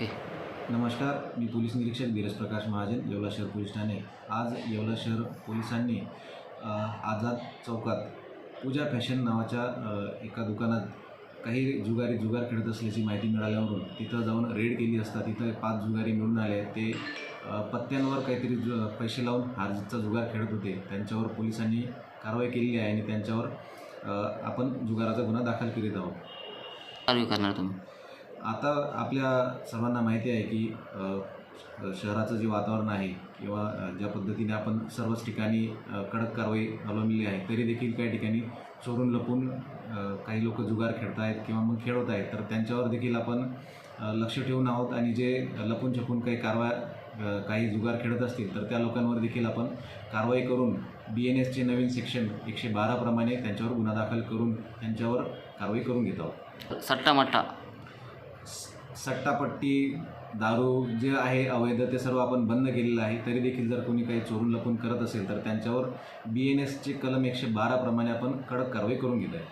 Okay. नमस्कार, मी police निरीक्षक धीरज प्रकाश महाजन, येवला शहर पोलीस ठाणे. आज येवला शहर पोलिसांनी आझाद चौकात पूजा फॅशन नावाच्या एका दुकानात काही जुगार खेळत असल्याची माहिती मिळाल्यावरून तिथं जाऊन रेड केली असता तिथं 5 जुगारी मिळून आले. ते पत्त्यांवर काहीतरी पैसे लावून हारजीतचा जुगार खेळत होते. त्यांच्यावर पोलिसांनी कारवाई केलेली आहे आणि त्यांच्यावर आपण जुगाराचा गुन्हा दाखल करीत आहोत. कारवाई करणार तुम्ही? आता आपल्या सर्वांना माहिती आहे की शहराचं जे वातावरण आहे किंवा ज्या पद्धतीने आपण सर्वच ठिकाणी कडक कारवाई अवलंबलेली आहे, तरी देखील काही ठिकाणी चोरून लपून काही लोक जुगार खेळत आहेत किंवा मग खेळत आहेत. तर त्यांच्यावर देखील आपण लक्ष ठेवून आहोत आणि जे लपून छपून काही जुगार खेळत असतील तर त्या लोकांवर देखील आपण कारवाई करून BNSचे नवीन सेक्शन 112 प्रमाणे त्यांच्यावर गुन्हा दाखल करून त्यांच्यावर कारवाई करून घेत आहोत. सट्टामट्टा, सट्टापट्टी, दारू जे आहे अवैध ते सर्व आपण बंद केलेलं आहे. तरी देखील जर कोणी काही चोरून लपून करत असेल तर त्यांच्यावर BNSचे कलम 112 प्रमाणे आपण कडक कारवाई करून घेत आहे.